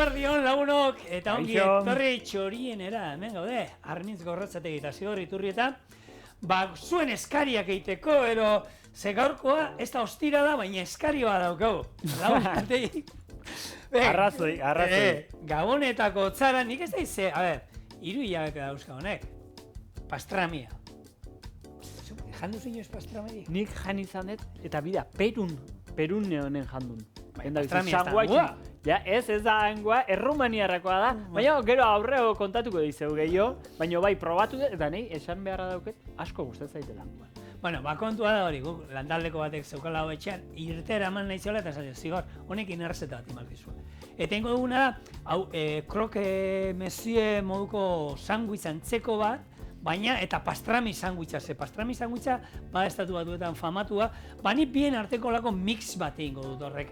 Eguerdion lagunok, eta ongi etorri txorienera, hemen gaude, Arnitz Gorrotzategi eta Zigor Iturrieta, zuen eskariak egiteko, ze gaurkoa, ez da ostira da, baina eskarioa daukagu. Lagunategi. Arrazoi. Gabonetako otzara, nik ez da ize, hiru hilabete dauzka honek, pastramia. Jandu zuen joz pastramia? Nik jan izan dut, eta bida, Perun neonen jandun. Pastramia ez da angua? Ja, ez da angua, errumaniarrakoa da. Baina gero aurreo kontatuko dizeu gehiago, baina bai probatu dut, eta nahi esan beharra dauket, asko gustatzen zaitela. Bueno, kontua da hori, guk landaldeko batek zeukala hau etxean, irtera eman nahi ziola eta esatzen, Zigor, honekin errezeta bat imalkizu. Eta ingo duguna da, hau, kroke mezie moduko sanguitz antzeko bat, baina eta pastrami sanguitza, pastrami sanguitza bada estatu batuetan famatua, bani bien arteko lako mix bat egingo dut horrek.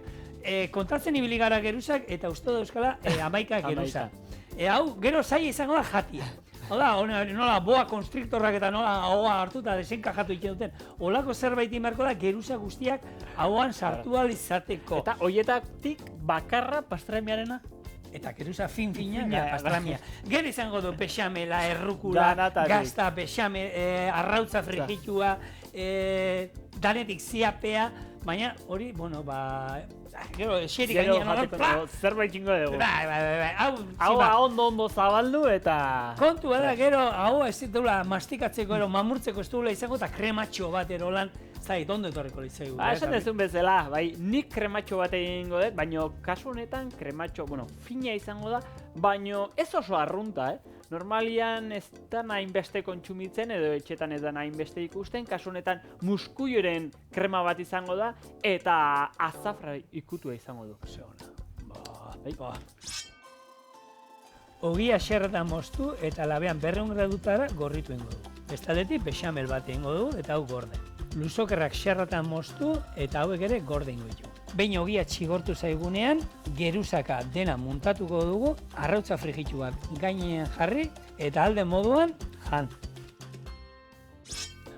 Kontatzen ibili gara geruzak eta uste dauzkala 11 geruza. Hau, gero zaila izango da jatia. Hau da, nola boa konstriktorrak eta nola ahoa hartu eta desenkajatu ite duten. Olako zerbait inberko da geruza guztiak ahoan sartu izateko. Eta horietatik bakarra pastramiarena? Eta geruza fin-fina pastramia. Gero izango du bexamela, errukula, gazta, bexame, arrautza frigitua, danetik ziapea, baina hori, bueno, gero eserik gainean zerbait ingo dugu. Hau ondo zabaldu eta... Kontua da, gero, hau ez ditula mastikatzeko, mamurtzeko ez dugula izango eta krematxo bat erolan, zait, ondo etorriko litzaigu. Esan dezun bezala, bai, nik krematxo bat egingo dut, baina kasu honetan krematxo, fina izango da, baina ez oso arrunta, Normalian ez da hainbeste kontsumitzen edo etxetan ez da hainbeste ikusten, kasu honetan muskuioren krema bat izango da eta azafra ikutua izango du. Zegona. Ogia xerretan moztu eta labean 200 gradutara gorritu ingo du. Bestaldetik bexamel bat ingo du eta hau gorde. Luzokerrak xerretan moztu eta hauek ere gorde ingo ditu. Behin ogia txigortu zaigunean, geruzaka dena muntatuko dugu, arrautza frigituak gainean jarri eta alde moduan jan.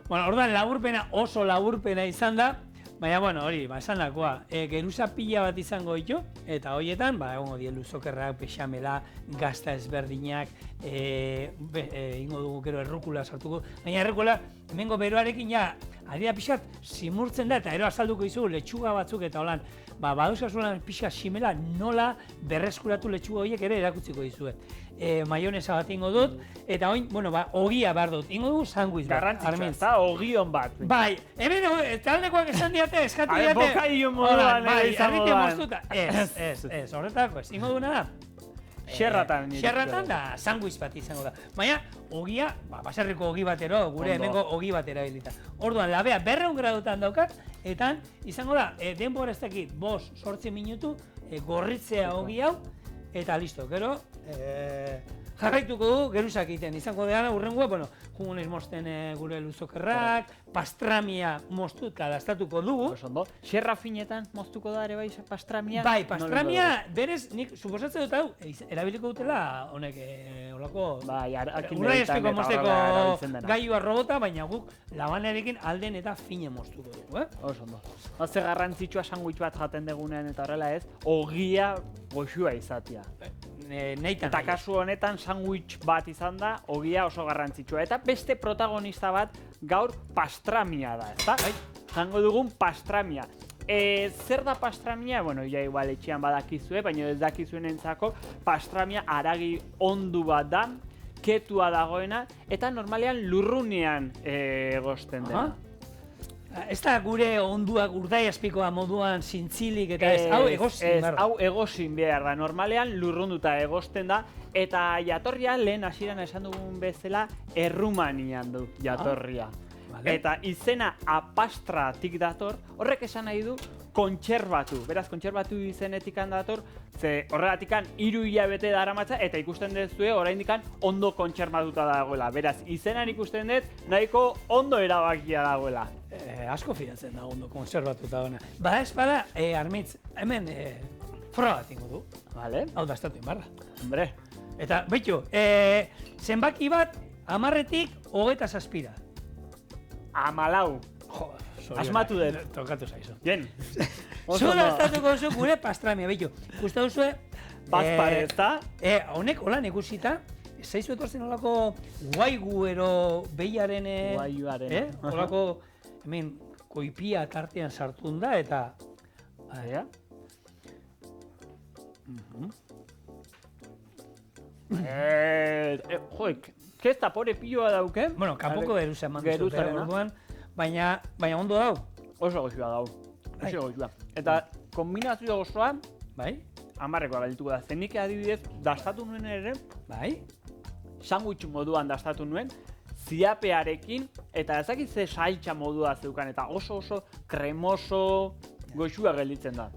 Orduan laburpena oso laburpena izan da, baina hori, esan dakoa, geruza pila bat izango ditu, eta horietan, egongo die luzokerrak, bexamela, gazta ezberdinak, ingo dugu gero errukula sartuko, baina errukula, hemengo beroarekin adira pixat simurtzen da, eta ero azalduko izugu letxuga batzuk eta holan, badauzkazulan pixat simela nola berreskuratu letxuga horiek ere erakutziko dizuet. Maionesa bat ingo dut, eta oin, ogia behar dut, ingo dugu sanguiz bat. Garrantzitsua, eta ogion bat. Bai, hemen taldekoak esan diate, eskatu diate. Bokaio moduan ere izango da. Ez, horretako ez, ingo duna da. Xerratan da, sanguiz bat izango da. Baina, ogia, baserriko ogi batero, gure hemengo ogi batera bilita. Orduan, labea 200 gradutan daukat, eta izango da, denbora ez dakit, 5-8 minutu, gorritzea ogi hau, eta listo, gero, jarraituko du, geruzak egiten izango dena urrengoa, jugunez mozten gure luzokerrak, pastramia moztu eta dastatuko dugu. Xerra finetan moztuko da ere bai pastramia? Bai, pastramia, berez, nik suposatzen dut hau, erabiliko dutela, honek, holako, urraiazpiko mozteko gailua robota, baina guk labanarekin alden eta fine moztuko dugu, Oso ondo. Ze garrantzitsua sanguitz bat jaten degunean eta horrela ez, ogia goxua izatea. Eta kasu honetan sanguitz bat izan da, ogia oso garrantzitsua. Eta beste protagonista bat gaur pastramia da, ezta? Jango dugun pastramia. Zer da pastramia? Ja igual etxean badakizue, baina ez dakizuenentzako pastramia haragi ondu bat da, ketua dagoena, eta normalean lurrunean egosten dena. Ez da gure onduak urdaiazpikoa moduan zintzilik eta ez, hau egozin behar da. Hau egozin behar da, normalean lurrunduta egosten da, eta jatorria lehen hasieran esan dugun bezala Errumanian du jatorria. Eta izena apastratik dator, horrek esan nahi du kontserbatu. Beraz, kontserbatu izenetik dator, ze horregatikan 3 hilabete daramatza eta ikusten duzue oraindikan ondo kontserbatuta dagoela. Beraz, izenan ikusten dut nahiko ondo erabakia dagoela. Asko fidatzen da ondo kontserbatuta dena. Bada ez bada, Armitz, hemen froga bat ingo du. Hau dastatu inbarra. Hombre. Eta, beitu, zenbaki bat 10-tik 27. 14. Asmatu dut. Tokatu zaizu. Bien. Zuen dastatuko duzu gure pastramia, beitu. Gusta duzue, Bazpare, ezta? Honek, holan ikusita, zaizu etortzen olako guaiguero behiaren... Guaiguaren. Olako, hemen, koipia tartean sartun da, eta... Ea? Joek, kesta pore piloa dauke? Bueno, kanpoko geruza eman duzute orduan, baina ondo dau. Oso goxua dau. Oso goxua. Eta kombinazio osoa, bai? 10ekoa galituko da. Zenik adibidez, dastatu nuen ere, bai? Sandwich moduan dastatu nuen, ziapearekin, eta ezakit ze saltxa modua zeukan, eta oso kremoso goxua gelditzen da.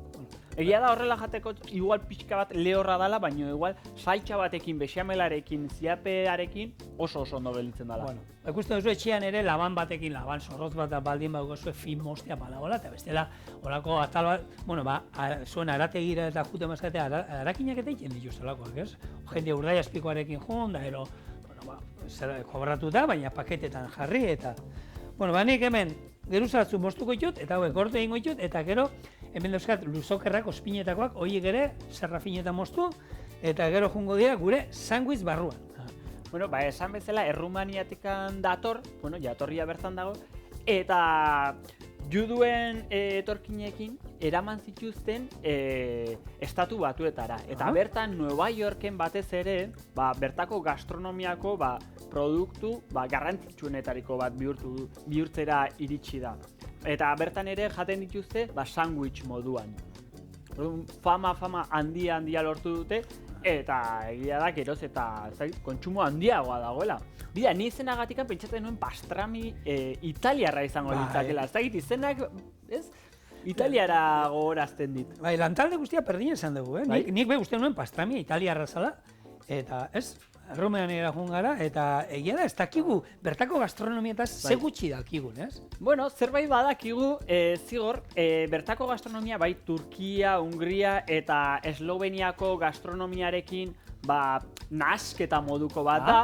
Egia da horrela jateko igual pixka bat lehorra dala, baina igual saltxa batekin, bexamelarekin, ziapearekin oso ondo gelditzen dala. Bueno, ikusten duzu etxean ere laban batekin, laban zorrotz bat baldin badugu fin mostea badagoela, eta bestela horako atal bat, bueno, zuen arategira eta jute mazatea arakinak eta egiten dituztelakoak, ez? Jende urdai azpikoarekin joan, da ero, kobratuta, baina paketetan jarri eta... Bueno, nik hemen geruzatzu mostuko ditut, eta hauek gorte egingo ditut, eta gero hemen dauzkat luzokerrak, ospinetakoak, horiek ere zerrafinetan moztu, eta gero jungo dira gure sandwich barruan. Bueno, esan bezala, Errumaniatikan dator, bueno, jatorria bertan dago, eta juduen etorkinekin eraman zituzten estatu batuetara. Eta bertan Nueva Yorken batez ere, bertako gastronomiako produktu garrantzitsuenetariko bat bihurtzera iritsi da. Eta bertan ere jaten dituzte sandwich moduan. Fama handia lortu dute, eta egia da geroz eta kontsumo handiagoa dagoela. Bida, ni izenagatik pentsatzen nuen pastrami italiarra izango ditzakela. Ez dakit izenak, ez? Italiara gogorazten dit. Bai, lantalde guztia perdin esan dugu, eh? Nik uste nuen pastrami italiarra zala, eta ez? Erromeanera joan gara, eta egia da, ez dakigu, bertako gastronomietaz ze gutxi dakigun, ez? Bueno, zerbait badakigu, zigor, bertako gastronomia, bai Turkia, Hungria eta Esloveniako gastronomiarekin nahasketa moduko bat da.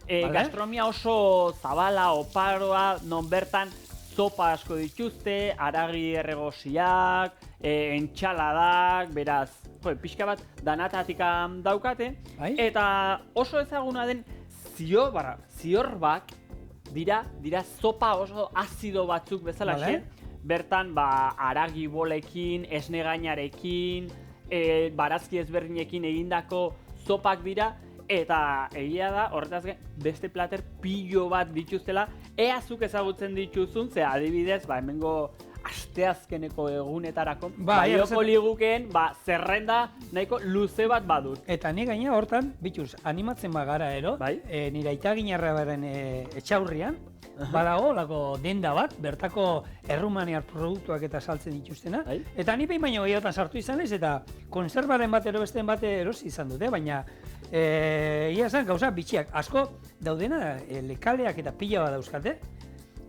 Gastronomia oso zabala, oparoa, non bertan zopa asko dituzte, haragi erregosiak, entxaladak, beraz, pixka bat danatatik daukate, eta oso ezaguna den ziorbak dira zopa oso azido batzuk bezala, bertan haragi bolekin, esne gainarekin, barazki ezberdinekin egindako zopak dira, eta egia da, horretaz beste plater pilo bat dituztela, ea zuk ezagutzen dituzun, ze adibidez, hemengo asteazkeneko egunetarako, joko ligukeen, zerrenda nahiko luze bat badut. Eta ni gaina hortan, bituz, animatzen bagara ero, nire aitaginarraren etxaurrian, badago, lako denda bat, bertako errumaniar produktuak eta saltzen dituztena, eta ni behin baino gehiotan sartu izan ez, eta konserbaren bat ero besteen bat erosi izan dute, baina ia esan gauza bitxiak, asko daudena lekaleak eta pila bat dauzkate,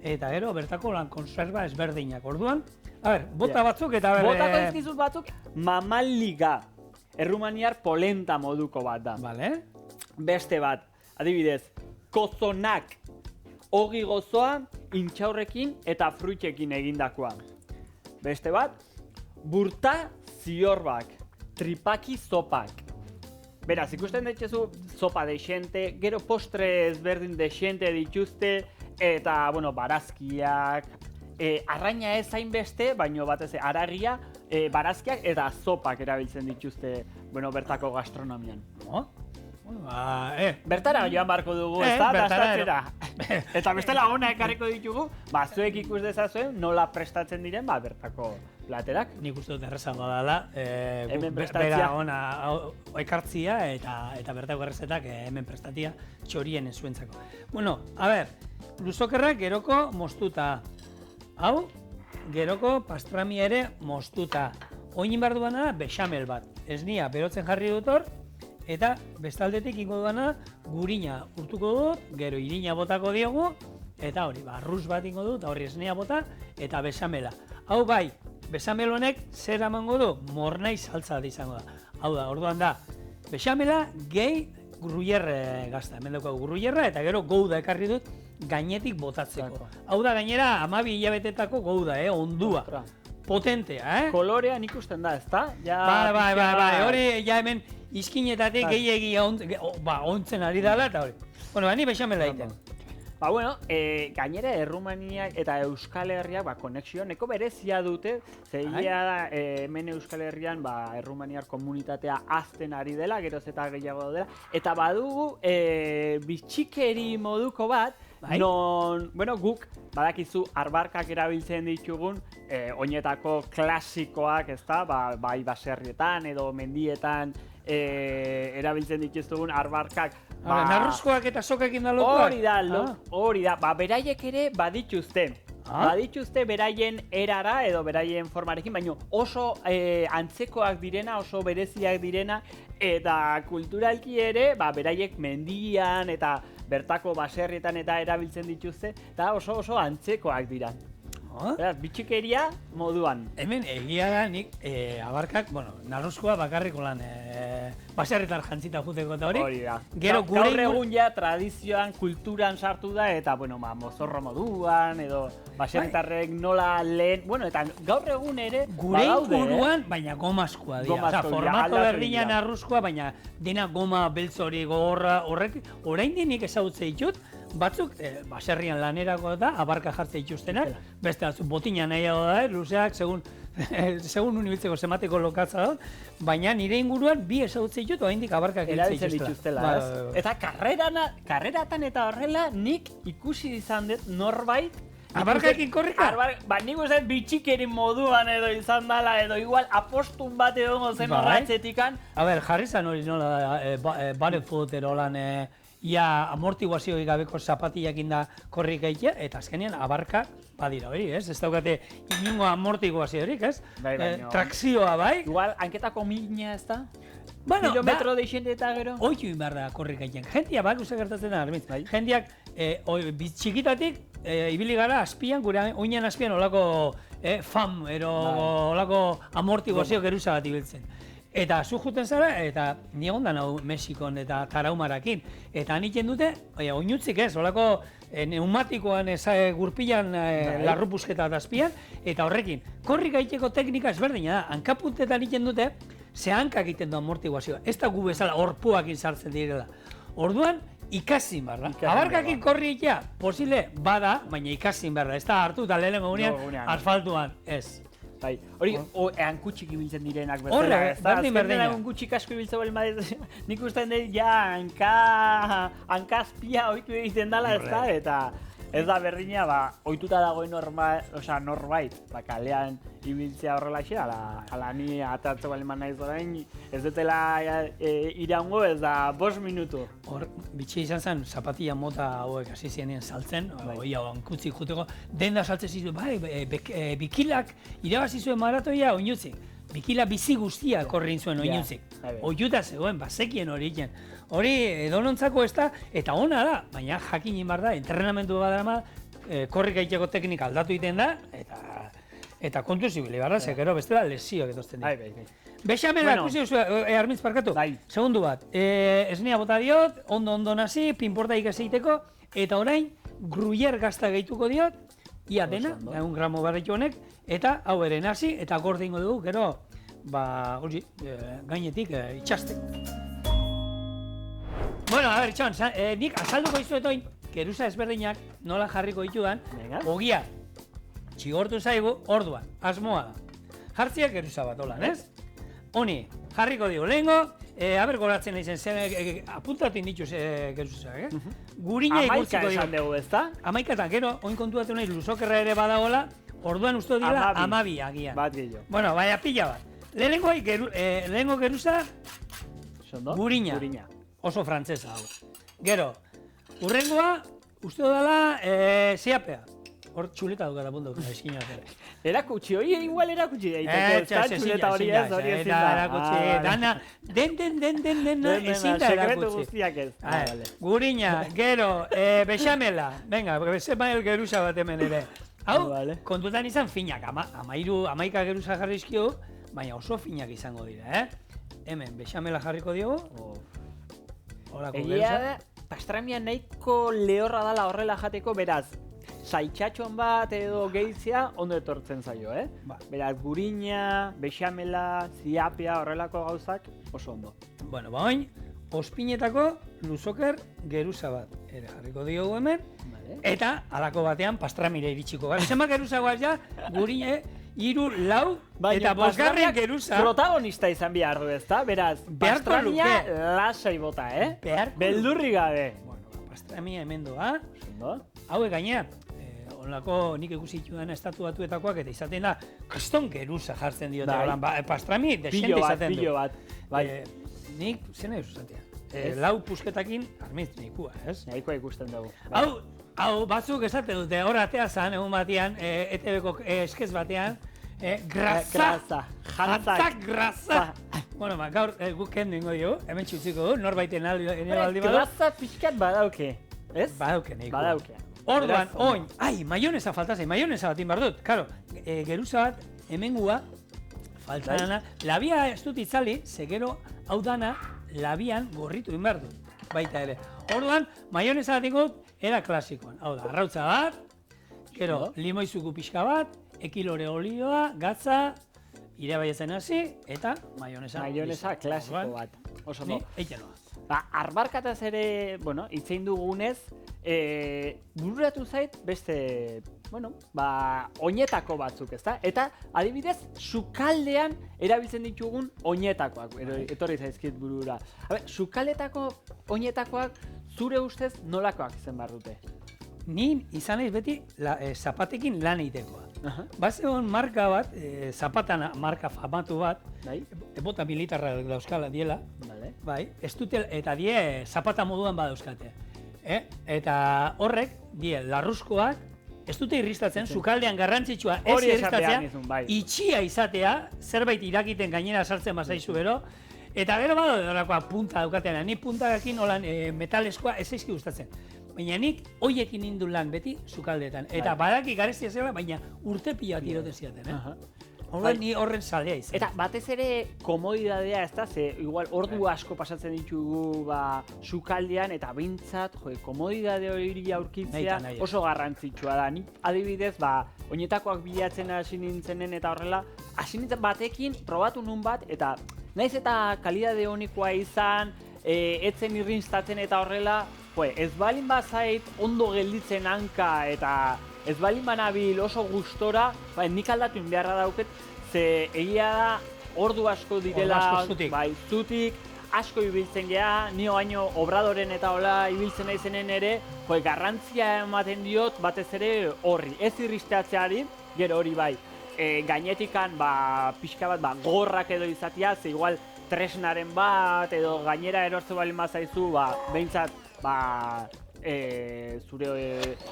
eta gero bertako lan konserva ezberdinak. Orduan, bota batzuk eta... Botako ezkizut batzuk, mamaliga, errumaniar polenta moduko bat da. Beste bat, adibidez, kozonak, ogi gozoa, intxaurrekin eta fruitxekin egindakoa. Beste bat, burta ziorbak, tripaki zopak. Beraz, ikusten ditzezu zopa deixente, gero postre ezberdin deixente dituzte, eta, barazkiak, arraina ez hainbeste, baino batez haragia, barazkiak eta zopak erabiltzen dituzte, bertako gastronomian. Bertara joan barko dugu, ez da, dastatzera. Eta bestela ona ekarriko ditugu, zuek ikus dezazuen nola prestatzen diren, bertako platerak. Nik uste dut errezagoa dela, bera ona ekartzia eta bertako errezetak hemen prestatia txorien zuentzako. Bueno, luzokerrak geroko moztuta. Hau, geroko pastrami ere moztuta. Oinin behar duana bexamel bat. Ez nia, berotzen jarri dut hor, eta bestaldetik ingo duana gurina urtuko dut, gero irina botako diogu, eta hori, arruz bat ingo dut, horri esnea bota, eta besamela. Hau bai, besamel honek zer emango du? Mornai saltza izango da. Hau da, orduan da, besamela gehi gruyerre gazta. Hemen daukagu gruyerra, eta gero gouda ekarri dut gainetik botatzeko. Hau da, gainera, 12 hilabetetako gouda, ondua. Potentea, Kolorean ikusten da, ezta? Bai, hori ja hemen izkinetatik gehiegi ontzen ari dela, eta hori. Bueno, ni bexamela egiten. Bueno, gainera Errumaniak eta Euskal Herriak konexio neko berezia dute, zeia da hemen Euskal Herrian Errumaniar komunitatea azten ari dela, geroz eta gehiago dela, eta badugu bitxikeri moduko bat, non, guk badakizu arbarkak erabiltzen ditugun, oinetako klasikoak, ezta, bai baserrietan edo mendietan erabiltzen dituztugun arbarkak. Narruzkoak eta sokekin da lotuak? Hori da, beraiek ere badituzte. Badituzte beraien erara edo beraien formarekin, baina oso antzekoak direna, oso bereziak direna, eta kulturalki ere, beraiek mendian eta bertako baserrietan eta erabiltzen dituzte, eta oso antzekoak dira. Bitxikeria moduan. Hemen egia da nik abarkak, narruzkoa bakarriko lan baserritar jantzita juteko eta hori. Hori da. Gaur egun ja tradizioan, kulturan sartu da eta mozorro moduan edo baserritarrek nola lehen, eta gaur egun ere gure inguruan, baina gomazkoa dira. Formato berdina narruzkoa, baina dena goma beltz hori gogorra horrek, orain dinik ezagutze ditut, batzuk baserrian lanerako da, abarka jartze dituztenak, beste batzuk botina nahiago da, luzeak, segun unibiltzeko semateko lokatza da, baina nire inguruan bi ezagutze ditut, oraindik abarkak erabiltzen dituztela. Eta karreratan eta horrela nik ikusi izan dut norbait abarkakin korrika? Nik uste bitxikerin moduan edo izan dela, edo igual apostun bat edo zen horretzetikan. Jarri zan hori nola, barefoot erolan, ia amortiguazioik gabeko zapatiakin da korrika ikia, eta azkenean abarka badira hori, ez? Ez daukate inungo amortiguaziorik, ez? Trakzioa bai. Igual, hanketako mina ez da? Kilometro deixente eta gero? Oiu inbar da korrika ikien. Jentia bak uste gertatzen da, Armitz. Jentiak txikitatik ibili gara azpian, gure oinan azpian olako fam, olako amortiguazio geruza bat ibiltzen. Eta zu juten zara, eta ni egondan hau Mexikon eta Tarahumarakin. Eta han iten dute, oinutzik ez, olako neumatikoan gurpilan larrupusketa azpian, eta horrekin, korrika iteko teknika ezberdina da, hankapuntetan iten dute, ze hankak iten du amortiguazioa. Ez da gu bezala horpuakin sartzen direla. Orduan, ikasin behar da. Abarkakin korri itea, posible bada, baina ikasin behar da. Ez da hartu eta lehenengo gunean, asfaltuan, ez. Hori, hankutxik ibiltzen direnak bezala. Berdin. Hankutxik asko ibiltzen bali madez, nik ustean dut, hankazpia oitu egiten dela, ez da, eta ez da berdina, ohituta dagoen norbait, kalean ibiltzea horrela xe, ala ni atatze bali naiz orain, ez dutela iraungo, ez da 5 minutu. Hor, bitxe izan zen, zapatilla mota hauek hasi zienien saltzen, hankutzik juteko, denda saltzen zizu, bikilak irabazi zuen maratoia oinutzik. Bikila bizi guztia korrin zuen oinutzik. Oiuta zegoen, bazekien hori iken. Hori edonontzako ez da, eta ona da, baina jakin inbar da, entrenamentu bat dama, korrika iteko teknika aldatu egiten da, eta kontu zibili barra, zekero bestela lesioak etozten dira. Bexamela, ikusi duzu, Armitz parkatu, segundu bat, esnea bota diot, ondo nazi, pinporta ikasiteko, eta orain, gruyer gazta gehituko diot, ia dena, 1 gramo barritu honek, eta hau ere nazi, eta gorde ingo dugu, gero, gainetik itxasteko. Bueno, a ver, Txon, nik azalduko izuetoin, geruza ezberdinak nola jarriko ditudan, ogia, txigortu zaigu, orduan, asmoa da. Jartziak geruza bat, holan, ez? Honi, jarriko digu, lehengo, goratzen nahi zen, apuntatin dituz geruzak, Gurina igurtziko digu. 11 esan dugu, ez da? 11 eta gero, oin kontuatu nahi, luzokerra ere badagoela, orduan uste dira 12 agian. Bat gehiago. Bueno, baina pila bat. Lehengo geruza, gurina. Oso frantzesa hau. Gero, urrengoa, uste dela zeapea. Hor txuleta dukata puntu, eskin atera. Erakutsi, hori igual erakutsi daiteke, ez da txuleta hori ez, hori ezin da. Erakutsi, dana, den, ezin da erakutsi. Sekretu guztiak ez. Gurina, gero, bexamela, venga, bezemael geruza bat hemen ere. Hau, kontutan izan finak, 11 geruza jarrizkio, baina oso finak izango dira, Hemen, bexamela jarriko diogu. Egia da, pastramian nahiko lehorra dala horrela jateko, beraz, saitxatxon bat edo gehitzea ondo etortzen zaio, Beraz, gurina, bexamela, ziapia, horrelako gauzak oso ondo. Bueno, oin, ospinetako luzoker geruza bat ere jarriko diogu hemen, eta halako batean pastramire iritsiko gara. Zenbat geruzagoaz ja, gurine, 3, 4 eta 5 geruza. Protagonista izan behar du, ezta? Beraz, pastramia lasai bota, Beldurri gabe. Bueno, pastramia hemen doa. Hauek gainera, onlako nik ikusi ditudan estatu batuetakoak eta izaten da, kriston geruza jartzen diote. Pastrami desente izaten du. Pilo bat, bai. Nik, zer nahi zuzatea? 4 pusketakin armiz nikua, ez? Nahikoa ikusten dugu. Hau, batzuk esate dute, hor atea zan, egun batean, ETV-ko eskez batean, grasa, jantzak grasa. Bueno, gaur guk kendu ingo dugu, hemen txutziko du, norbaiten aldi badu. Grasa pixkat badauke, ez? Badauke, nahikoa. Badauke. Orduan, oin, maionesa faltazen, maionesa batin behar dut. Karo, geruza bat, hemengua, falta dana. Labia ez dut itzali, zegero hau dana, labian gorritu behar dut, baita ere. Orduan, maionesa bat ingo dut, era klasikoan. Hau da, arrautza bat, gero, limoizuku pixka bat, ekilore olioa, gatza, irabaiatzen hasi, eta maionesa. Maionesa klasiko bat. Oso no. Eiten noa. Arbarkataz ere, itzein dugunez, bururatu zait beste, oinetako batzuk, ezta? Eta, adibidez, sukaldean erabiltzen ditugun oinetakoak, etorri zaizkit burura. Sukaldeetako oinetakoak, zure ustez nolakoak izan behar dute? Ni izan naiz beti zapatekin lan egitekoa. Bazegon marka bat, zapatan marka famatu bat, bota militarra dauzkala diela, ez dute, eta die zapata moduan badauzkate. Eta horrek, die larruzkoak, ez dute irristatzen, sukaldean garrantzitsua ez irristatzea, itxia izatea, zerbait irakiten gainera sartzen bazaizu gero, eta gero badagoa punta daukatean, ni puntagakin holan metaleskoa ez eizki gustatzen. Baina nik hoiekin nindu lan beti sukaldeetan. Eta badaki garestia zela, baina urte pila bat iroten ziaten. Horren ni horren zalea izan. Eta batez ere komodidadea, ez da, ze igual ordu asko pasatzen ditugu sukaldean, eta bintzat, komodidade hori aurkitzea oso garrantzitsua da. Nik adibidez, oinetakoak bilatzen hasi nintzenen eta horrela, hasi nintzen batekin, probatu nun bat, eta naiz eta kalidade honikoa izan, etzen irrinstatzen eta horrela, ez balin bazait ondo gelditzen hanka eta ez balin banabil oso gustora, nik aldatu beharra dauket, ze egia da ordu asko direla, zutik, asko ibiltzen geha, nio baino obradoren eta hola ibiltzen naizenen ere, garrantzia ematen diot batez ere horri, ez irristatzeari, gero hori bai, gainetikan pixka bat gorrak edo izatea, ze igual tresnaren bat edo gainera erortze balin bazaizu, behintzat zure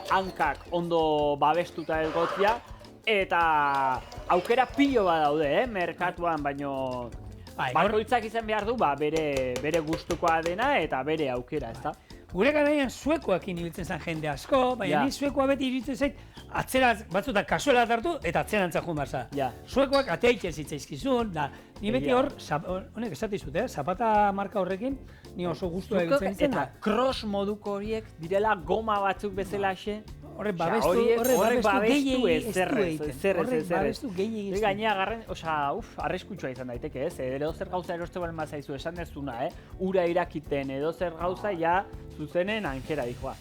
hankak ondo babestuta egotzia, eta aukera pilo bat daude, merkatuan, baino bakoitzak izan behar du, bere gustukoa dena eta bere aukera, ezta? Gure garaian suekoakin ibiltzen zen jende asko, baina ni suekoa beti ibiltzen zait, atzera batzutak kasuela hartu eta atzerantza joan behar za. Suekoak ateitxe zitzaizkizun, da ni beti hor, honek esatizut, zapata marka horrekin, ni oso gustua ibiltzen zen. Eta cross moduko horiek direla goma batzuk bezalaxe, horrek babestu babestu gehiagiztu. Gainea garren, arriskutsua izan daiteke, ez? Edo zer gauza eroste balen bazaizu esan dezuna, ura irakiten, edo zer gauza ja zuzenen ankera dijoa.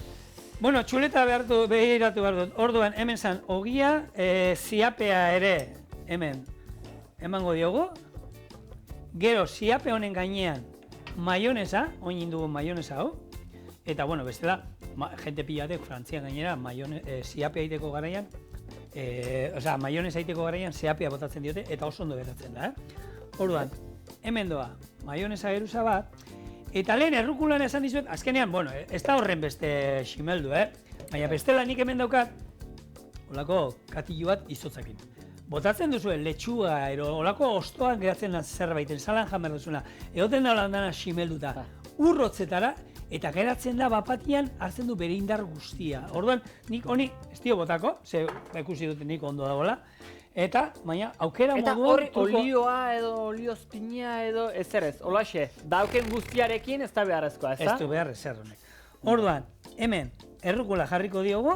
Bueno, txuleta behiratu behar dut. Orduan, hemen zan, ogia, ziapea ere, hemen, emango diogu. Gero, ziape honen gainean, maionesa, oin indugu maionesa hau. Eta, bueno, bestela, jente pilatek, Frantzian gainera, ziapea aiteko garaian, maionesa aiteko garaian, ziapea botatzen diote, eta oso ondo betatzen da, Orduan, hemen doa, maionesa geruza bat, eta lehen errukulan esan dizuet, azkenean, bueno, ez da horren beste ximeldu, baina bestela nik hemen daukat, holako katillo bat izotzakin. Botatzen duzuen letxuga, holako ostoan geratzen zerbaiten, salan jamer duzuna, egoten da holandana ximelduta, urrotzetara, eta geratzen da bapatian hartzen du bere indar guztia. Orduan, nik honi ez dio botako, ze ikusi dut nik ondo dagoela, eta, baina, aukera moduan... Eta hori olioa edo oliozpina edo ez, holaxe, dauken guztiarekin ez da beharrezkoa, ez da? Ez du behar ezer honek. Orduan, hemen, errukula jarriko diogu,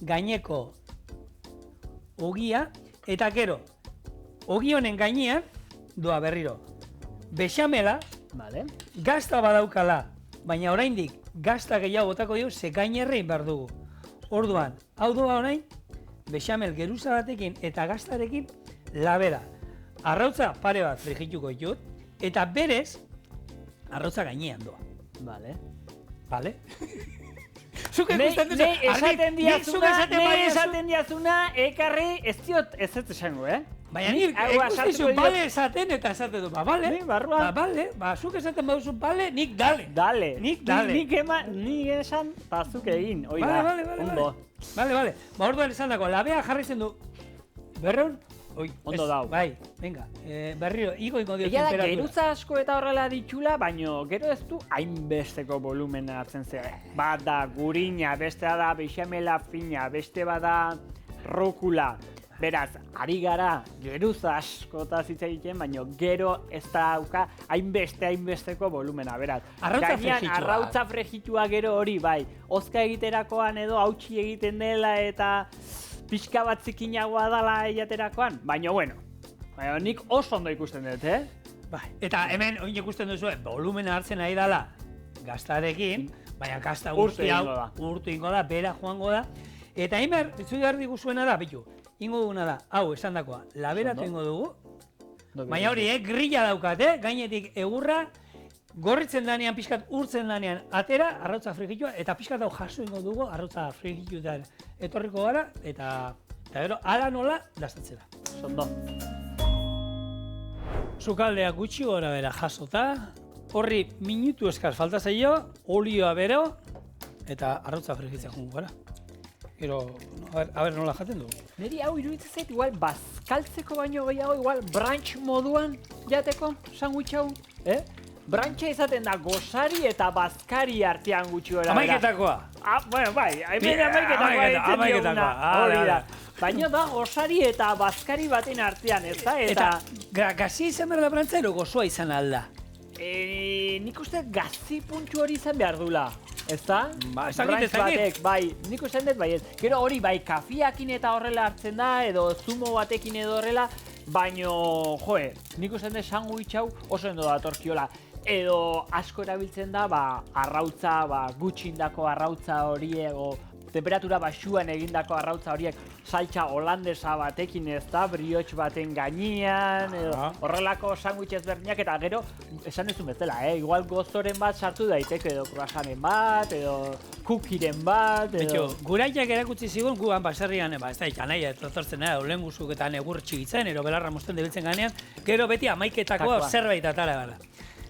gaineko ogia, eta gero, ogi honen gainean, doa berriro, bexamela, gazta badaukala, baina oraindik gazta gehiago botako dugu, ze gainerrein behar dugu. Orduan, hau doa orain, bexamel geruza batekin eta gaztarekin labera. Arrautza pare bat frigituko ditut, eta berez, arrautza gainean doa. Vale? Esaten diazuna, ekarri, ez diot ez esango, Baina nik ikustizu bale esaten eta esaten du, bale, zuk esaten baduzu bale, nik dale. Nik esan, zuk egin, hoi da, ondo. Bale, orduan esan dako, labea jarri zen du, berreun, ondo dau. Bai, venga, berriro, igo dio temperatura. Geruza asko eta horrela ditxula, baino gero ez du hainbesteko volumena hartzen zera. Bat da gurina, bestea da bexamela fina, beste bada rokula. Beraz, ari gara geruza askotaz hitz egiten, baino gero ez da dauka hainbesteko volumena. Beraz, arrautza frejitua gero hori, bai, ozka egiterakoan edo hautsi egiten dela eta pixka bat zikinagoa dala eiaterakoan, baina bueno, nik oso ondo ikusten dut, Bai, eta hemen oin ikusten duzu, volumena hartzen nahi dala gaztarekin, baina gazta urtu ingo da, bera joango da, eta hemen, zu behar diguzuena da, bitu, ingo duguna da, hau esan dakoa, laberatu ingo dugu, baina hori, grilla daukat, gainetik egurra, gorritzen danean, pixkat urtzen danean, atera, arrautza frigitua, eta pixkat hau jaso ingo dugu, arrautza frigituetan etorriko gara, eta gero, ala nola, dastatzera. Sondo. Sukaldea gutxi gora bera jasota, horri minutu eskaz falta zaio, olioa bero, eta arrautza frigitzea jungo gara. Gero, a ber nola jaten dugu. Neri hau iruditzen zait, igual, bazkaltzeko baino gehiago, igual, brunch moduan jateko, sandwich hau, Brantxa izaten da gozari eta bazkari artean gutxi gora. Amaiketakoa. Bueno, bai, hemen amaiketakoa. Hori da. Baina da gozari eta bazkari baten artean, ez da? Eta gazi izan behar da brantza ero gozoa izan alda? Nik uste gazi puntxu hori izan behar dula. Ez da? Brantz batek, bai, nik uste dut bai ez. Gero hori bai, kafiakin eta horrela hartzen da, edo zumo batekin edo horrela, baino, joe, nik uste dut sandwich hau oso endo datorkiola. Edo asko erabiltzen da, arrautza, gutxindako arrautza horiek, temperatura baxuan egindako arrautza horiek, saltsa holandesa batekin ez da, brioche baten gainean, horrelako sandwich ezberdinak, eta gero, esan ezun bezala, igual gozoren bat sartu daiteke, edo croissanten bat, edo kukiren bat, edo... Guraiak erakutsi zigun, guan baserrian, ez da ikanai, etortzen lehen guzuketan egur txigitzen, ero belarra mosten debiltzen ganean, gero beti amaiketako zerbait atara gara.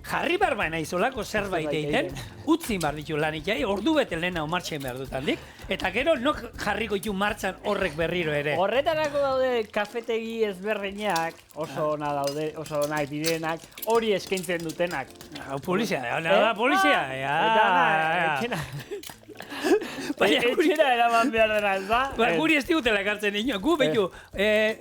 Jarri behar baina izolako zerbait egiten, utzin behar ditu lan ikai, ordu bete lehena martxen behar dut handik, eta gero nok jarriko ditu martxan horrek berriro ere. Horretarako daude kafetegi ezberdinak, oso ona daude, oso ona direnak, hori eskaintzen dutenak. Polizia, da, polizia. Etxera eraman behar dena, ez da? Guri ez digutela ekartzen ino, gu behitu,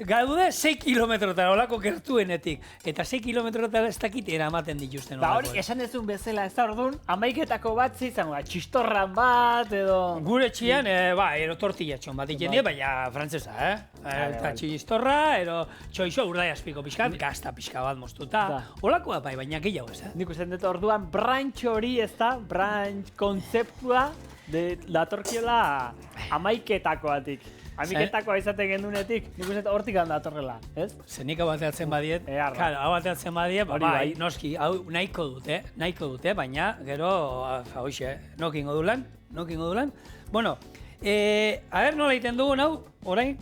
gaude 6 kilometrotara olako gertuenetik, eta 6 kilometrotara ez dakit eramaten dituzten. Ba hori, esan dezun bezala ez da orduan, amaiketako bat zizango, txistorran bat, edo... Gure txian, ero tortillatxon bat ikenie, baina frantzesa, eta txistorra, ero txoixo urdai azpiko pixkat, gazta pixka bat moztuta, olakoa bai, baina gehiago ez, Nik usten dut orduan, brunch hori ez da, brunch kontzeptua, datorkiola amaiketakoatik. Amaiketakoa izaten gendunetik, nik uste hortik handa datorrela, ez? Zenik hau bateatzen badiet, hau bateatzen badiet, bai, noski, hau nahiko dute, baina gero, hoxe, nokingo dulan. Bueno, a ber nola egiten dugun hau, orain,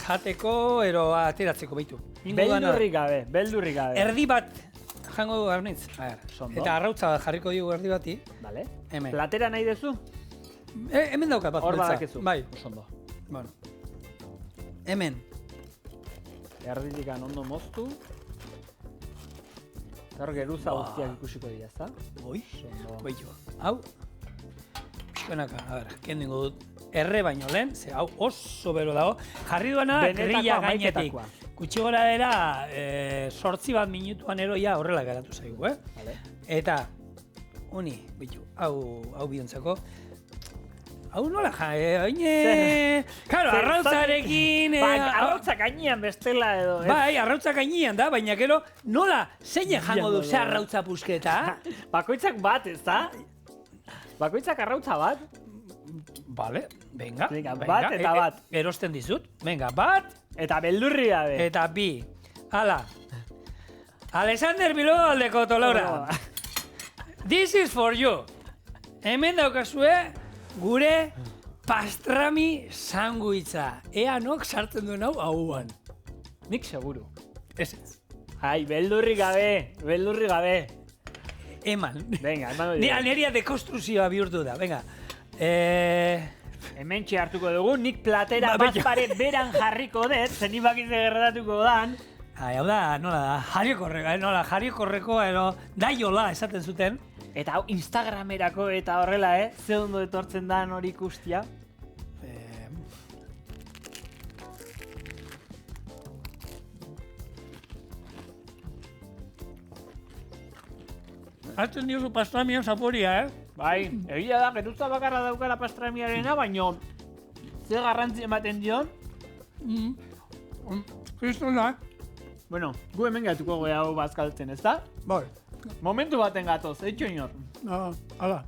jateko, ero ateratzeko behitu. Beldurrik gabe. Erdi bat, jango du garnitz. Eta arrautza jarriko digu erdi bati. Vale. Platera nahi dezu? Hemen daukat bat. Hor badakezu. Bai. Osondo. Bueno. Hemen. Erditik ondo moztu. Hor geruza guztiak ikusiko dira, ezta? Oi. Beitu. Hau. Pixkanaka, a ber, kendengo dut. Erre baino lehen, ze hau oso bero dago. Jarri duena grilla gainetik. Gutxi gora dela, 8 bat minutuan eroia horrela geratu zaigu, Eta, honi, bitu, hau biontzako, Hau nola Claro, arrautzarekin... Arrautza gainean bestela edo, Bai, arrautza gainean da, baina gero nola zein jango du ze arrautza pusketa? Bakoitzak bat, ez da? Bakoitzak arrautza bat? Vale, venga. Bat eta bat. Erosten dizut. Venga, bat. Eta beldurri gabe. Eta bi. Hala. Alexander Bilbao aldeko tolora. This is for you. Hemen daukazue gure pastrami sanguitza. Ea nok sartzen duen hau hauan. Nik seguru. Ez. Ai, beldurri gabe. Eman. Venga, eman hori. Ni aneria dekonstruzioa bihurtu da, venga. Hementxe hartuko dugu, nik platera bat pare beran jarriko dut, zeni bakize gerratuko dan. Hau da, nola da, jarriko daiola esaten zuten. Eta hau Instagramerako eta horrela, ze ondo etortzen da hori ikustia. Hartzen diozu pastramian zaporia, Bai, egia da, geruzta bakarra daukala pastramiarena, baino ze garrantzi ematen dion. Kriston da. Bueno, gu hemen gatuko gea hau bazkaltzen, ez da? Bai. Momentu baten gatoz, eitxo inor. Hala.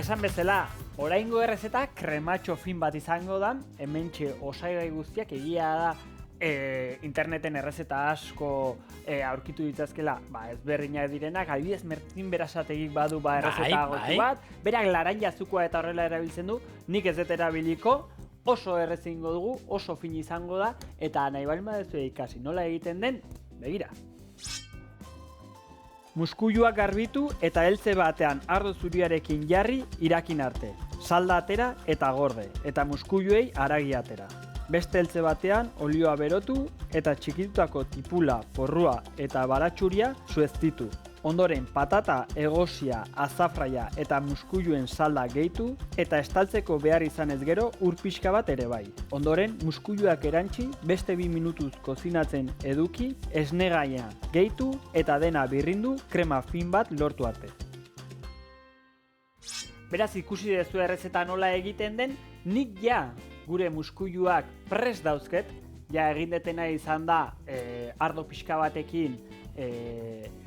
Esan bezala, oraingo errezeta krematxo fin bat izango da, hementxe osaigai guztiak egia da interneten errezeta asko aurkitu ditzazkela ezberdinak direnak, adibidez Mertin Berasategik badu errezeta gozu bat, berak laranja azukoa eta horrela erabiltzen du, nik ez dut erabiliko, oso errezingo dugu, oso fin izango da, eta nahi bali badezu ikasi nola egiten den, begira. Muskuiluak garbitu eta heltze batean ardo zuriarekin jarri irakin arte. Salda atera eta gorde, eta muskuiluei haragi atera. Beste heltze batean olioa berotu eta txikitutako tipula, porrua eta baratxuria sueztitu. Ondoren patata, egosia, azafraia eta muskuiluen salda gehitu eta estaltzeko behar izanez gero ur pixka bat ere bai. Ondoren muskuiluak erantzi, beste 2 minutuz kozinatzen eduki, esne gainean gehitu eta dena birrindu krema fin bat lortu arte. Beraz ikusi dezu errezeta nola egiten den, nik ja gure muskuiluak prest dauzket, ja egin detena izan da ardo pixka batekin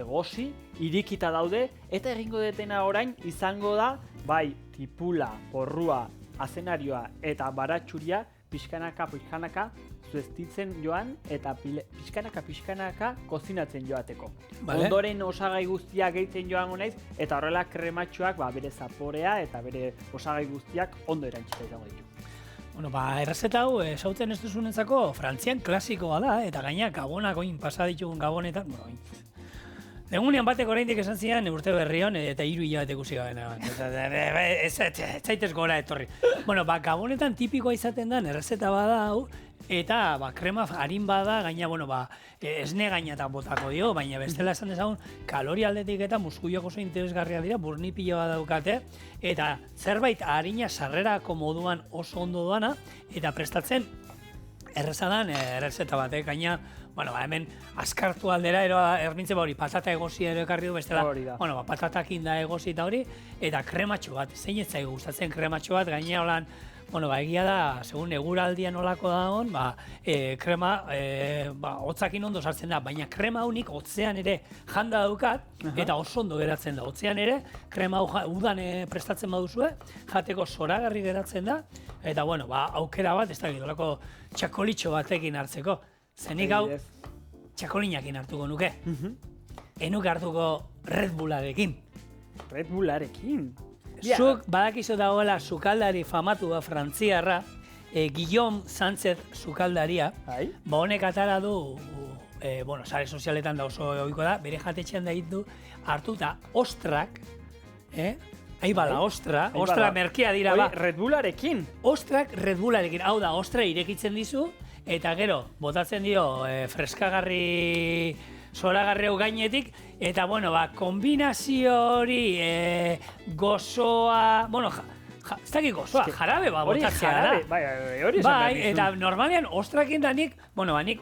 egosi, irikita daude, eta egingo detena orain izango da, bai tipula, porrua, azenarioa eta baratxuria pixkanaka zueztitzen joan eta pixkanaka kozinatzen joateko. Vale. Ondoren osagai guztiak gehitzen joango naiz eta horrela krematxoak bere zaporea eta bere osagai guztiak ondo erantzita izango ditu. Bueno, errezeta hau, esauten ez duzunentzako, Frantzian klasikoa da, eta gaina gabonak oin pasa ditugun gabonetan, egunean batek oraindik esan zian urte berrion eta 3 hilabete ikusi gabena. Ez zaitez gora etorri. Bueno, gabonetan tipikoa izaten da, errezeta bada hau, eta krema harin bada, gaina, esne gaina eta botako dio, baina bestela esan dezagun, kaloria aldetik eta muskuiak oso interesgarriak dira, burni pilo bat daukate, eta zerbait harina sarrerako moduan oso ondo doana, eta prestatzen errezadan errezeta bat, gaina, hemen askartu aldera, ermintzen hori, patata egosia ero ekarri du bestela, patatakin da egosi eta hori, eta krematxo bat, zein ez zaigu gustatzen krematxo bat, gaina holan, egia da, segun eguraldian olako da hon, krema hotzakin ondo sartzen da, baina krema honik hotzean ere janda daukat, eta oso ondo geratzen da. Hotzean ere, krema udan prestatzen baduzue, jateko zoragarri geratzen da, eta aukera bat, ez da gidolako txakolitxo batekin hartzeko. Zenik hau, txakolinakin hartuko nuke. Enuk hartuko Red Bullarekin. Red Bullarekin? Zuk badakizu dagoela sukaldari famatu da frantziarra, Guillaume Sánchez sukaldaria, honek atara du, sare sozialetan da oso ohiko da, bere jatetxean da ditu hartu eta ostrak, aibala ostra merkea dira ba. Red Bullarekin? Ostrak Red Bullarekin, hau da, ostra irekitzen dizu, eta gero, botatzen dio freskagarri zoragarreu gainetik, eta kombinazio hori gozoa, ez dakit gozoa, jarabe botatzea da. Hori esan behar dizu. Eta normalean ostrakin da nik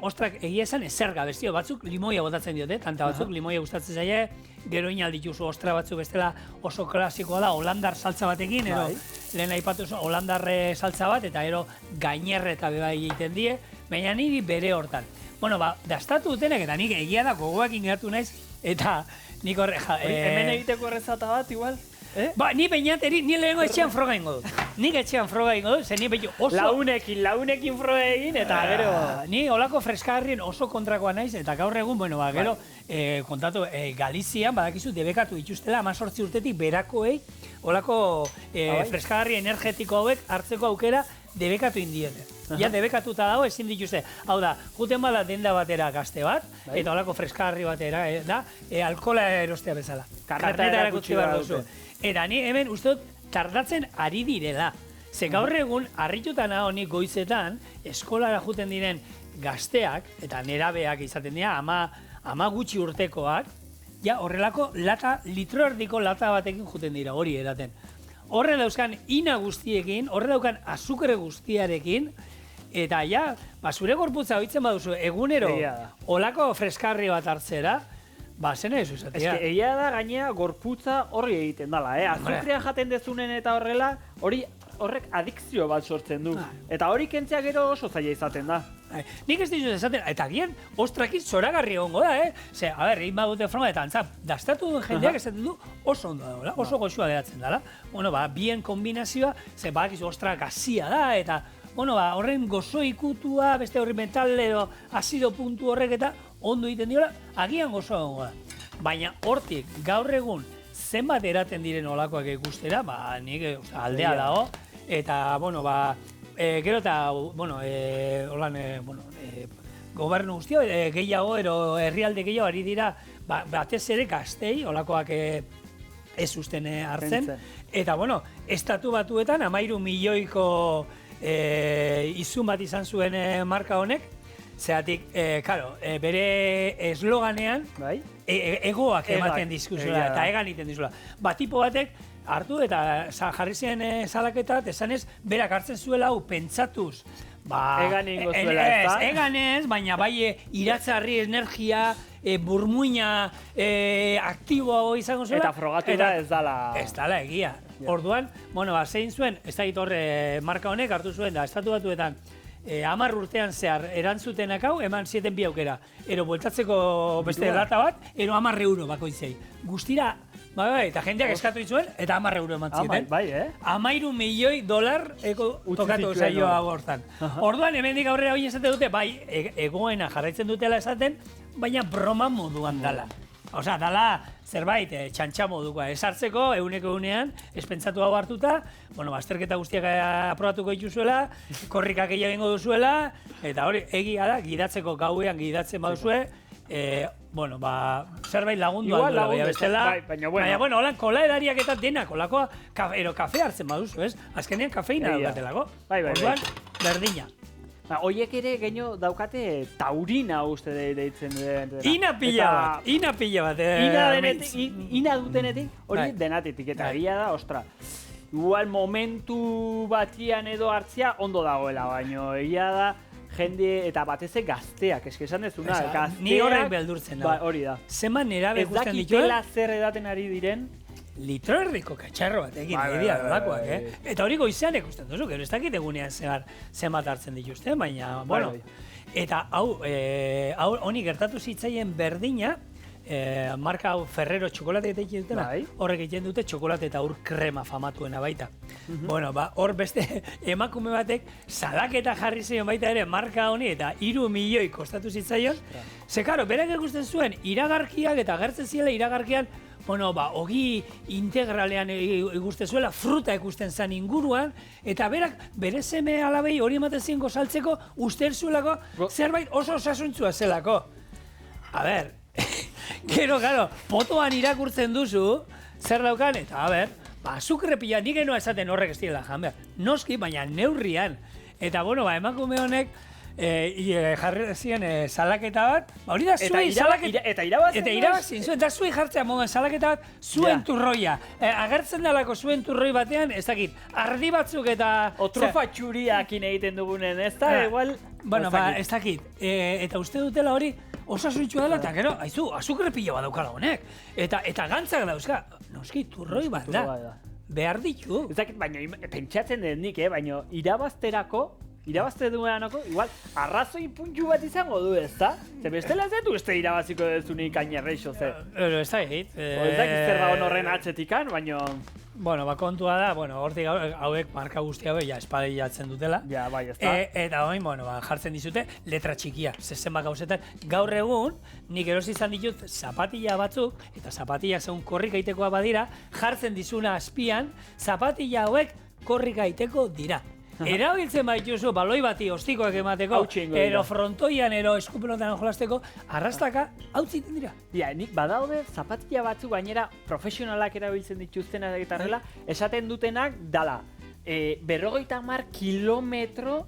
ostrak egia esan ezerga bestio, batzuk limoia botatzen diote, tanta batzuk limoia gustatzen zaie, gero inal dituzu ostra batzuk bestela oso klasikoa da, holandar saltza batekin, edo lehen aipatu holandar saltza bat, eta ero gainerre eta beba egiten die, baina niri bere hortan. Dastatu dutenek, eta nik egia da gogoak ingertu naiz, eta nik horre... Hemen egiteko errezata bat, igual? Ni peinateri, ni lehenko etxean froga ingo dut. Nik etxean froga ingo dut, zen ni peinu oso... Launekin froga egin, eta gero... Ni olako freskagarrien oso kontrakoa naiz, eta gaur egun, gero, kontatu, Galizian, badakizu, debekatu dituztela, 18 urtetik berakoei, olako freskagarri energetiko hauek hartzeko aukera debekatu indiete. Ja, debekatuta dago, ezin dituzte. Hau da, juten bada denda batera gazte bat, eta olako freskagarri batera, da, alkola erostea bezala. Karneta erakutsi behar duzu. Eta ni hemen uste dut tardatzen ari direla. Ze gaur egun, harrituta nago nik goizetan, eskolara juten diren gazteak, eta nerabeak izaten dira, ama gutxi urtekoak, ja, horrelako litro erdiko lata batekin juten dira, hori eraten. Horre dauzkan ina guztiekin, horre daukan azukre guztiarekin, eta ja, zure gorputza hoitzen baduzu egunero olako freskarri bat hartzera, zene ez uzatia. Ez egia da gainea gorputza horri egiten dala, azukrea jaten dezunen eta horrela, horrek adikzio bat sortzen du. Eta hori kentzea gero oso zaila izaten da. Nik ez dizut esaten, eta gian, ostrakit zoragarri egongo da, Ze, egin badute forma, eta antza, dastatu duen jendeak esaten du oso ondo dagoela, oso goxua geratzen dela. Bien kombinazioa, ze badakizu ostra gazia da, eta horren gozo ikutua, beste horri metal edo azido puntu horrek eta ondo egiten diola, agian gozoa egongo da. Baina hortik, gaur egun, zenbat eraten diren olakoak ikustera, nik aldea dago, eta, gero eta, gobernu guztio, gehiago, herrialde gehiago ari dira, batez ere gaztei, olakoak ez usten hartzen. Eta, estatu batuetan, 13 milioiko izun bat izan zuen marka honek, zeatik, bere esloganean, egoak ematen dizkuzula, eta egan iten dizula. Tipo batek, hartu eta jarri zen salaketa, esanez, berak hartzen zuela hau pentsatuz. Egan ingo zuela, ez da? Egan ez, baina bai iratzarri energia, burmuina aktiboago izango zuela. Eta frogatu da ez dala... Ez dala egia. Orduan, zein zuen, ez da horre marka honek hartu zuen da, estatu batuetan, 10 urtean zehar erantzutenak hau, eman 7 bi aukera. Ero bueltatzeko beste lata bat, ero 10 euro bakoitzei. Guztira, eta jendeak eskatu ditzuen, eta 10 euro eman zieten. 13 milioi dolar tokatu zaioa hortan. Orduan, hemendik aurrera hori esaten dute, egoena jarraitzen dutela esaten, baina broma moduan dala. Osa, dala zerbait, txantxa modukoa. Esartzeko, egunean, espentsatu hau hartuta, azterketa guztiak aprobatuko dituzuela, korrikak egingo duzuela, eta hori, egia da, gidatzeko gauean gidatzen baduzue, zerbait lagundu aldura beha bestela. Baina, holan, kola edariak eta denak, holakoa, kafe hartzen baduzu, ez? Azkenean kafeina dugatelako. Orduan, berdina. Oiek ere gehiago daukate taurina uste deitzen den. Ina pila bat. Ina dutenetik, hori denatetik, eta egia da, ostra. Igual momentu batian edo hartzia ondo dagoela, baina egia da, jende eta bateze gazteak, esan dezuna, gazteak... Ni horrek beldurtzen da. Hori da. Zeman nerabe guztien ditu. Ez dakitela zer edaten ari diren. Litro erdiko katxarro bat egin, egia dolakoak, Eta hori goizean ikusten duzu, gero ez dakit egunean zenbat hartzen dituzte, baina, Eta hau, honi gertatu zitzaien berdina, marka hau Ferrero txokolate egiten dutena, horrek egiten dute txokolate eta ur krema famatuena baita. Hor beste emakume batek salaketa jarri zeion baita ere marka honi eta 3 milioi kostatu zitzaion. Ze, karo, berak ikusten zuen iragarkiak eta gertzen ziela iragarkian ogi integralean ikusten zuela, fruta ikusten zen inguruan, eta berak bere seme alabei hori ematen zien gozaltzeko uste zuelako zerbait oso osasuntzua zelako. A ber, gero, potoan irakurtzen duzu, zer daukan, eta azukre pila, nik enoa esaten horrek ez direla jan behar. Noski, baina neurrian. Eta, emakume honek, jarri ziren salaketa bat, hori da zuen salaketa... Eta irabazin zuen, eta zuen jartzea moduan salaketa bat zuen turroia. Agertzen dalako zuen turroi batean, ez dakit, ardi batzuk eta... Otrufa txuriakin egiten dugunen, ez da, igual... Bueno, ez dakit, eta uste dutela hori osasuntxua dela, eta gero, aizu, azukre pila bat daukala honek. Eta gantzak dauzka, noski, turroi bat da. Behar ditu. Ez dakit, baina pentsatzen den nik, baina irabazte duenako, igual, arrazoi puntxu bat izango du, ez da? Ze bestela ez du este irabaziko dezunik ainerreixo, ze? Ez da egit. Ez dakit zer da honorren atzetikan, baina... Bueno, kontua da, hortik hauek marka guzti hauek espadei jatzen dutela. Ja, bai, ez da. Eta hoin, jartzen dizute letra txikia, zenbat gauzetan. Gaur egun, nik erosi izan ditut zapatilla batzuk, eta zapatillak zeun korrika itekoa badira, jartzen dizuna azpian, zapatilla hauek korrika iteko dira. Erabiltzen baituzu baloi bati ostikoak emateko, ero frontoian, ero eskupelotan jolasteko, arrastaka hautziten dira. Ja, nik badaude zapatilla batzuk gainera profesionalak erabiltzen dituztenak eta horrela, esaten dutenak dala, 50 kilometro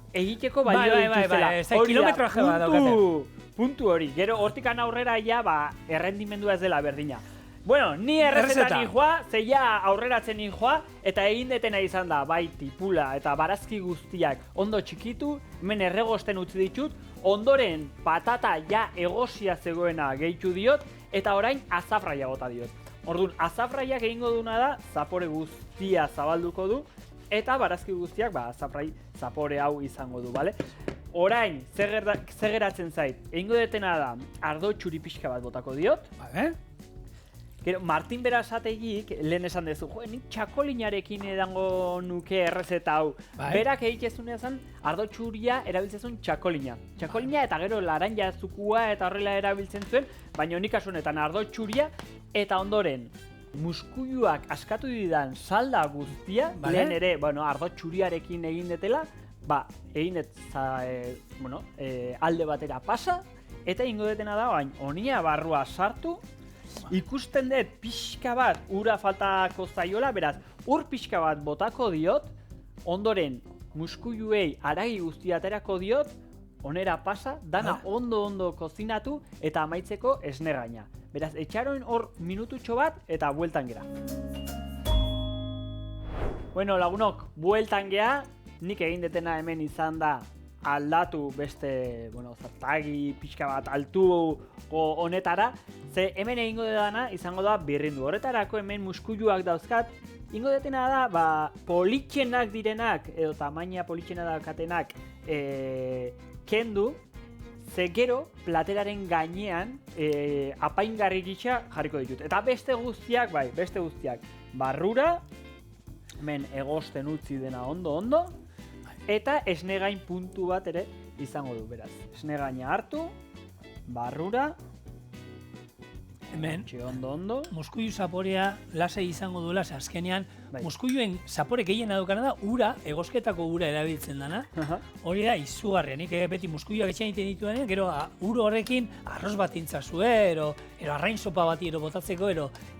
egiteko balio dituzela. Kilometroa jeba daukate. Puntu hori, gero hortikan aurrera ja, errendimendua ez dela berdina. Bueno, ni errezetan ninjoa, zeia aurreratzen ninjoa, eta egin detena izan da, bai tipula eta barazki guztiak ondo txikitu, hemen erregosten utzi ditut, ondoren patata ja egosia zegoena gehitu diot, eta orain azafraia bota diot. Orduan, azafraiak egingo duna da, zapore guztia zabalduko du, eta barazki guztiak, azafrai zapore hau izango du, bale? Orain, zer geratzen zait, egingo detena da, ardo txuri pixka bat botako diot, gero, Martin Berasategik, lehen esan dezu, nik txakolinarekin edango nuke errezeta hau. Berak egitezun ezan, ardo txuria erabiltzen txakolina. Txakolina eta gero laranja zukua eta horrela erabiltzen zuen, baina nik kasunetan ardo txuria eta ondoren muskuiluak askatu didan salda guztia, lehen ere, ardo txuriarekin egin detela, egin alde batera pasa, eta ingo detena da, honia barrua sartu, ikusten dut pixka bat ura faltako zaiola, beraz, ur pixka bat botako diot, ondoren muskuiluei haragi guztia aterako diot, onera pasa, dana ondo kozinatu eta amaitzeko esnegaina. Beraz, etxaroin hor minututxo bat eta bueltan gera. Bueno, lagunok, bueltan gea, nik egin detena hemen izan da aldatu beste, zartagi pixka bat altu honetara, ze hemen egingo dena izango da birrindu. Horretarako hemen muskuiluak dauzkat, ingo detena da, politxenak direnak, edo tamaina politxena daukatenak kendu, ze gero plateraren gainean apaingarri gisa jarriko ditut. Eta beste guztiak, barrura, hemen egosten utzi dena ondo, eta esnegain puntu bat ere izango du, beraz. Esnegaina hartu, barrura, hemen, ondo. Muskuilu zaporea lasai izango duela, azkenean, muskuiluen zapore gehien adukana da, ura, egosketako ura erabiltzen dana. Hori da, izugarria, nik beti muskuiluak etxean egiten dituenean, gero uro horrekin arroz bat intzazue, ero arrain sopa bat botatzeko,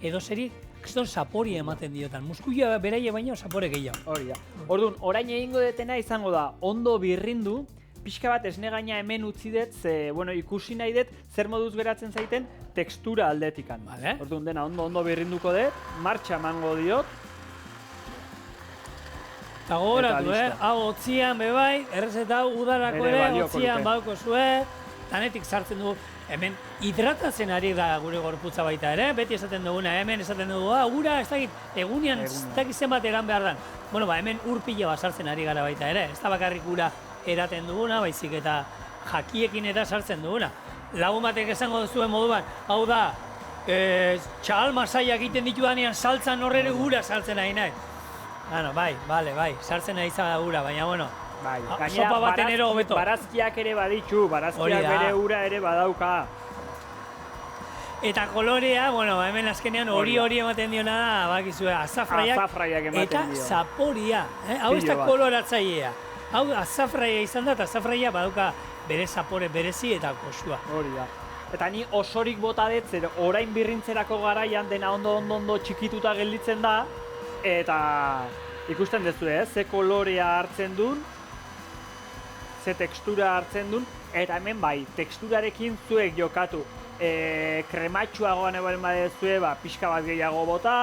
edo zeri, kriston zapori ematen diotan. Muskuilua beraie baino zapore gehiago. Hori da. Orduan, orain egingo detena izango da, ondo birrindu, pixka bat esnegaina hemen utzi dut, ze, ikusi nahi dut, zer moduz geratzen zaiten, tekstura aldetikan. Orduan, dena ondo birrinduko dut, martxa emango diot. Eta gogoratu, hau otzian bebai, errezeta hau udarako ere, otzian bauko zue, tanetik sartzen du, hemen hidratatzen ari da gure gorputza baita ere, beti esaten duguna, hemen esaten dugu, ura, ez dakit, egunean ez dakit zenbat eran behar dan. Hemen ur pila bat sartzen ari gara baita ere, ez da bakarrik ura eraten duguna, baizik eta jakiekin eta sartzen duguna. Lagun batek esango duzuen moduan, hau da, txahal masaiak egiten ditudanean saltzan horrere ura sartzen ari nahi. Bai, sartzen ari zara ura, baina, sopa baten ero hobeto. Barazkiak ere baditzu, barazkiak bere ura ere badauka. Eta kolorea, hemen azkenean hori ematen diona da, bakizue, azafraiak eta zaporia. Hau ez da koloratzailea. Hau azafraia izan da, eta azafraia badauka bere zapore berezi eta goxua. Hori da. Eta ni osorik bota dut, zer orain birrintzerako garaian dena ondo txikituta gelditzen da, eta ikusten duzu, ze kolorea hartzen duen, ze tekstura hartzen duen, eta hemen bai, teksturarekin zuek jokatu. Krematxuagoan ebalen badezue, pixka bat gehiago bota,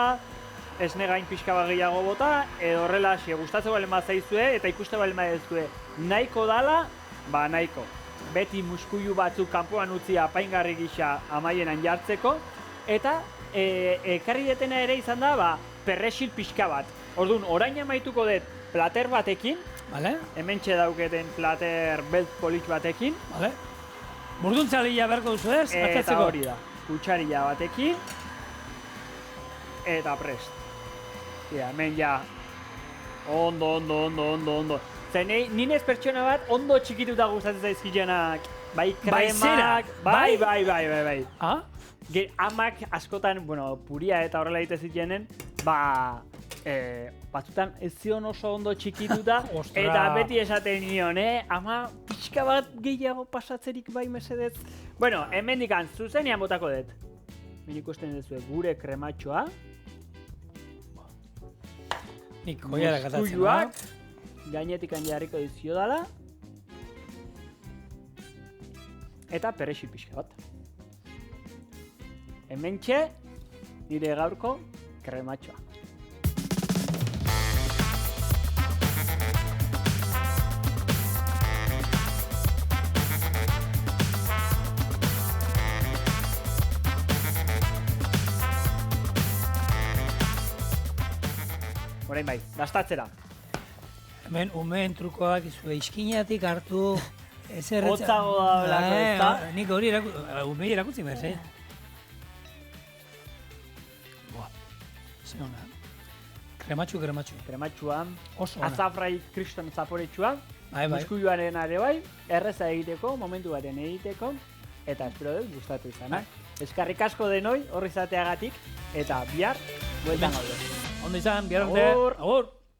esne gain pixka bat gehiago bota, edo horrela gustatzen balen bat zaizue, eta ikuste balen badezue nahiko dala, nahiko. Beti muskuilu batzuk kanpoan utzi apaingarri gisa amaienan jartzeko, eta ekarri detena ere izan da, perrexil pixka bat. Orduan, orain amaituko dut plater batekin, hementxe dauketen plater belt politx batekin. Burduntzalia berko duzu ez? Eta hori da, kutsarilla batekin, eta prest. Hemen ja, ondo. Zer, ninez pertsona bat ondo txikituta gustatzen zaizkilenak. Bai kremak, bai. Amak askotan, puria eta horrela egite zitenen, batzutan ez zion oso ondo txikituta, eta beti esaten nion, ama pixka bat gehiago pasatzerik bai mesedez. Bueno, hemendikan zuzenean botako dut. Min ikusten duzu gure krematxoa. Nik goiara katatzen. Muskuiluak, gainetikan jarriko dizio dala. Eta perrexil pixka bat. Hementxe, nire gaurko krematxoa. Orain bai, dastatzera. Hemen umeen trukoak izue izkinatik hartu... Hotzago da belako ez da? Nik hori umei erakutzi behar, Zer hona. Krematxu. Krematxua. Oso hona. Azafrai kriston zaporetxua. Muskuiluaren are bai, erreza egiteko, momentu baren egiteko. Eta espero dut gustatu izan. Eskarrik asko denoi, horri izateagatik. Eta bihar, bueltan gaude. Ondo izan, bihar arte. Agur!